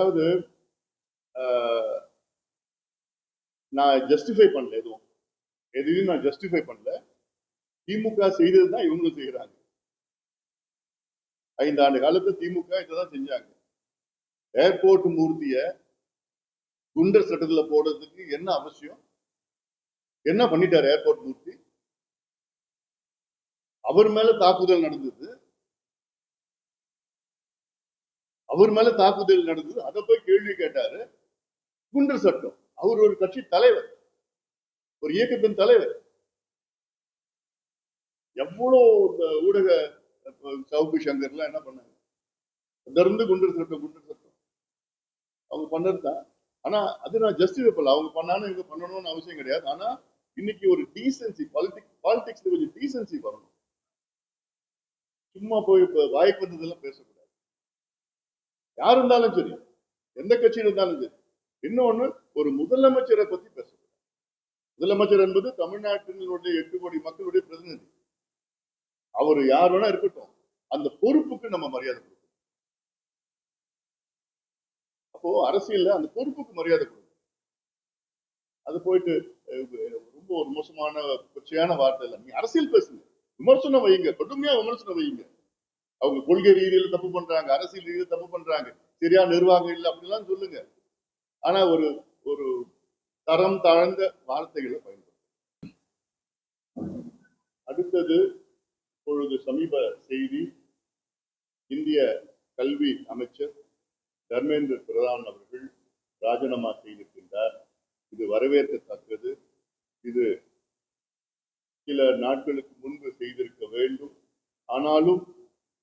அதாவது நான் ஜஸ்டிஃபை பண்ணல, எதையும் நான் ஜஸ்டிஃபை பண்ணல. திமுக செய்ததுதான் இவங்களும் செய்யறாங்க. 5 ஆண்டு காலத்துல திமுக இதான் செஞ்சாங்க. ஏர்போர்ட் மூர்த்திய குண்டர் சட்டத்துல போடுறதுக்கு என்ன அவசியம்? என்ன பண்ணிட்டாரு ஏர்போர்ட் மூர்த்தி? அவர் மேல தாக்குதல் நடந்தது, அதை போய் கேள்வி கேட்டாரு. குண்டர் சட்டம். அவர் ஒரு கட்சி தலைவர், ஒரு இயக்கத்தின் தலைவர். எவ்வளவு ஊடக சவுக்கு சங்கர்லாம் என்ன பண்ணாங்க? தொடர்ந்து குண்டர் சட்டம் அவங்க பண்ணதுதான். ஆனா அது நான் ஜஸ்டிஃபை பண்ணல. அவங்க பண்ணாலும் இவங்க பண்ணணும்னு அவசியம் கிடையாது. ஆனா இன்னைக்கு ஒரு டீசன்சி, பாலிடிக்ஸ்ல கொஞ்சம் டீசன்சி வரணும். சும்மா போய் வாய்க்கு வந்ததெல்லாம் பேசக்கூடாது. யார் இருந்தாலும் சரி, எந்த கட்சியில் இருந்தாலும் சரி. இன்னொன்னு, ஒரு முதலமைச்சரை பத்தி பேசக்கூடாது. முதலமைச்சர் என்பது தமிழ்நாட்டினுடைய 8 கோடி மக்களுடைய பிரதிநிதி. அவர் யார் வேணா இருக்கட்டும், அந்த பொறுப்புக்கு நம்ம மரியாதை கொடுக்கணும். அப்போ அரசியல்ல அந்த பொறுப்புக்கு மரியாதை கொடுக்கணும். அது போயிட்டு ரொம்ப ஒரு மோசமான கொச்சையான வார்த்தை இல்லை. நீங்க அரசியல் பேசுங்க, விமர்சனம் வையுங்க, கடுமையா விமர்சனம் வையுங்க. அவங்க கொள்கை ரீதியில தப்பு பண்றாங்க, அரசியல் ரீதியில தப்பு பண்றாங்க, சரியா நிர்வாகம் இல்லை அப்படிலாம் சொல்லுங்க. ஆனா ஒரு ஒரு தரம் தாழ்ந்த வார்த்தைகளை பயன்படுத்தும். அடுத்தது, இப்பொழுது சமீப செய்தி, இந்திய கல்வி அமைச்சர் தர்மேந்திர பிரதான் அவர்கள் ராஜினாமா செய்திருக்கின்றார். இது வரவேற்கத்தக்கது. இது சில நாட்களுக்கு முன்பு செய்திருக்க வேண்டும். ஆனாலும்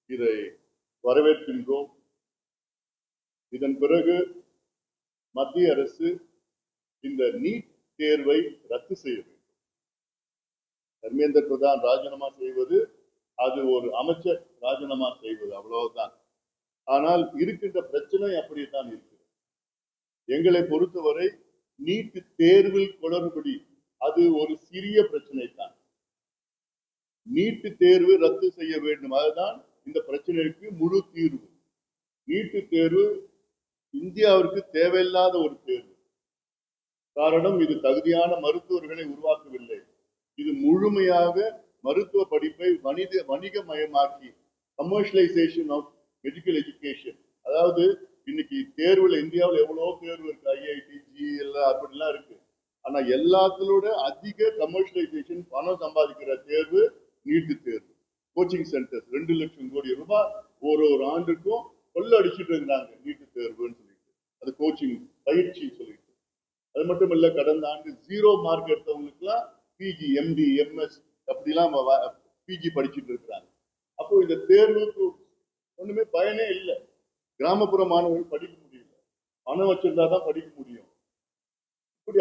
இதை வரவேற்கின்றோம். இதன் பிறகு மத்திய அரசு இந்த நீட் தேர்வை ரத்து செய்ய வேண்டும். தர்மேந்திர பிரதான் ராஜினாமா செய்வது, அது ஒரு அமைச்சர் ராஜினாமா செய்வது, அவ்வளவுதான். ஆனால் இருக்கின்ற பிரச்சனை அப்படித்தான் இருக்கிறது. எங்களை பொறுத்தவரை நீட் தேர்வில் குளறுபடி, அது ஒரு சிறிய பிரச்சனை தான். நீட் தேர்வு ரத்து செய்ய வேண்டும், அதுதான் இந்த பிரச்சனைக்கு முழு தீர்வு. நீட் தேர்வு இந்தியாவிற்கு தேவையில்லாத ஒரு தேர்வு. காரணம், இது தகுதியான மருத்துவர்களை உருவாக்கவில்லை. இது முழுமையாக மருத்துவ படிப்பை வணிகமயமாக்கி, கமர்ஷியலைசேஷன் ஆஃப் மெடிக்கல் எஜுகேஷன். அதாவது இன்னைக்கு தேர்வுல இந்தியாவில் எவ்வளவோ தேர்வு இருக்கு, IIT, GEL அப்படிலாம் இருக்கு. ஆனா எல்லாத்திலோட அதிக கமர்ஷியலைசேஷன், பணம் சம்பாதிக்கிற தேர்வு நீட் தேர்வு. கோச்சிங் சென்டர்ஸ் 2 லட்சம் கோடி ரூபாய் ஒரு ஆண்டுக்கும் கொள்ள அடிச்சுட்டு இருக்கிறாங்க நீட் தேர்வுன்னு சொல்லிட்டு. அது கோச்சிங் பயிற்சி சொல்லிட்டு. அது மட்டும் இல்ல, கடந்த ஆண்டு 0 மார்க் எடுத்தவங்களுக்கு எல்லாம் PG, MD, MS அப்படிலாம் PG படிச்சுட்டு இருக்கிறாங்க. அப்போ இந்த தேர்வுக்கு ஒண்ணுமே பயனே இல்லை. கிராமப்புற மாணவர்கள் படிக்க முடியல, பணம் வச்சிருந்தாதான் படிக்க முடியும்.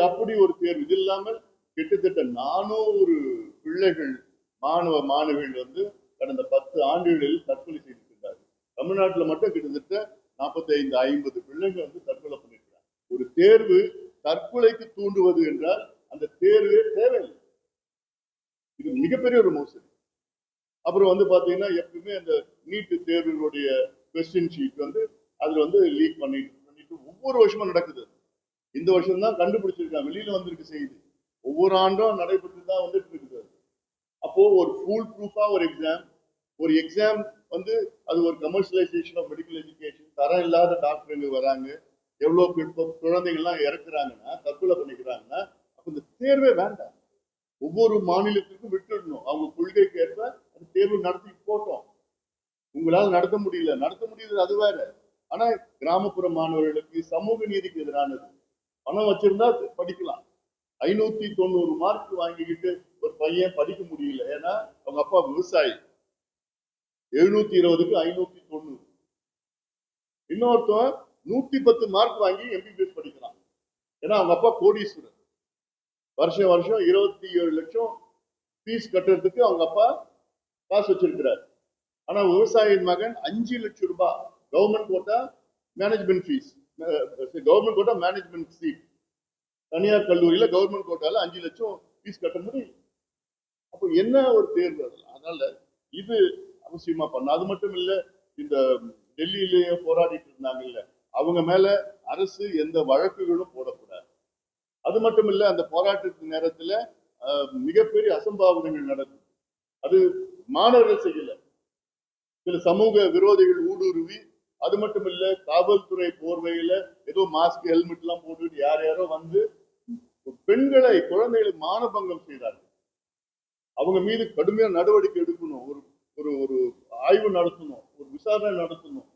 அப்படி ஒரு தேர்வு. இது இல்லாமல் கிட்டத்தட்ட 400 பிள்ளைகள், மாணவர்கள் கடந்த 10 ஆண்டுகளில் தற்கொலை செய்திருக்கிறார்கள். தமிழ்நாட்டில் மட்டும் கிட்டத்தட்ட 45-50 பிள்ளைகள் தற்கொலை பண்ணிருக்கிறாங்க. ஒரு தேர்வு தற்கொலைக்கு தூண்டுவது என்றால் அந்த தேர்வே தேவையில்லை. இது மிகப்பெரிய ஒரு மோசடி. அப்புறம் பாத்தீங்கன்னா, எப்பவுமே அந்த நீட் தேர்வுடைய கொஸ்டின் ஷீட் அதுல லீக் பண்ணிட்டு ஒவ்வொரு வருஷமும் நடக்குது. இந்த வருஷம் தான் கண்டுபிடிச்சிருக்காங்க, வெளியில வந்திருக்கு செய்தி. ஒவ்வொரு ஆண்டும் நடைபெற்று தான் வந்துட்டு இருக்குது. அப்போ ஒரு ஃபுல் ப்ரூஃபா ஒரு எக்ஸாம் அது ஒரு கமர்ஷியலைசேஷன் ஆஃப் மெடிக்கல் எஜுகேஷன். தரம் இல்லாத டாக்டருங்க வராங்க, எவ்வளவு குழந்தைகள்லாம் இறக்குறாங்கன்னா, தற்கொலை பண்ணிக்கிறாங்கன்னா, அப்ப இந்த தேர்வே வேண்டாம். ஒவ்வொரு மாநிலத்திற்கும் விட்டுடணும். அவங்க கொள்கைக்கு ஏற்ப அந்த தேர்வு நடத்தி போட்டோம். உங்களால் நடத்த முடியல அது வேற. ஆனா கிராமப்புற மாணவர்களுக்கு சமூக நீதிக்கு எதிரானது. பணம் வச்சிருந்தா படிக்கலாம். 590 மார்க் வாங்கிக்கிட்டு ஒரு பையன் படிக்க முடியல, ஏன்னா அவங்க அப்பா விவசாயி. 720க்கு 590. இன்னொருத்தன் 110 மார்க் வாங்கி MBBS படிக்கலாம், ஏன்னா அவங்க அப்பா கோடீஸ்வரர். வருஷம் 27 லட்சம் ஃபீஸ் கட்டுறதுக்கு அவங்க அப்பா காசு வச்சிருக்கிறார். ஆனா விவசாயியின் மகன் 5 லட்சம் ரூபாய் government quota management fees, government quota management seat. தனியார் கல்லூரியில கவர்மெண்ட் கோட்டால 5 லட்சம் ஃபீஸ் கட்ட முடியும். அப்போ என்ன ஒரு தேர்வு அதெல்லாம். அதனால இது அவசியமா பண்ண. அது மட்டும் இல்ல, இந்த டெல்லியிலேயே போராடிட்டு இருந்தாங்க இல்ல, அவங்க மேல அரசு எந்த வழக்குகளும் போடக்கூடாது. அது மட்டும் இல்ல, அந்த போராட்டத்தின் நேரத்துல மிகப்பெரிய அசம்பாவிதங்கள் நடக்குது. அது மாணவர்கள் செய்யல, சில சமூக விரோதிகள் ஊடுருவி, அது மட்டும் இல்ல காவல்துறை போர்வையில ஏதோ மாஸ்க் ஹெல்மெட் எல்லாம் போட்டுட்டு யார் யாரோ வந்து பெண்களை குழந்தைகளை மானபங்கம் செய்தார்கள். அவங்க மீது கடுமையான நடவடிக்கை எடுக்கணும், ஒரு ஒரு ஒரு ஆய்வு நடத்தணும், ஒரு விசாரணை நடத்தணும்,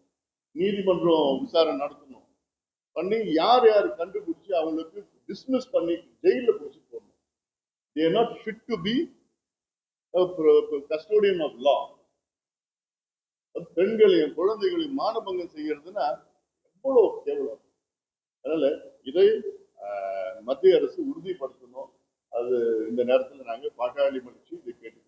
நீதிமன்றம் விசாரணை நடத்தணும், பண்ணி யார் யார் கண்டுபிடிச்சு அவங்களுக்கு டிஸ்மிஸ் பண்ணி ஜெயில பிடிச்சி போடணும். they are not fit to be a custodian of law. பெண்களையும் குழந்தைகளையும் மானபங்கம் செய்யறதுன்னா எவ்வளவு கேவலம். அதனால இதை மத்திய அரசு உறுதிப்படுத்தணும். அது இந்த நேரத்தில் நாங்கள் பாட்டாளி மகிழ்ச்சி இதை கேட்டு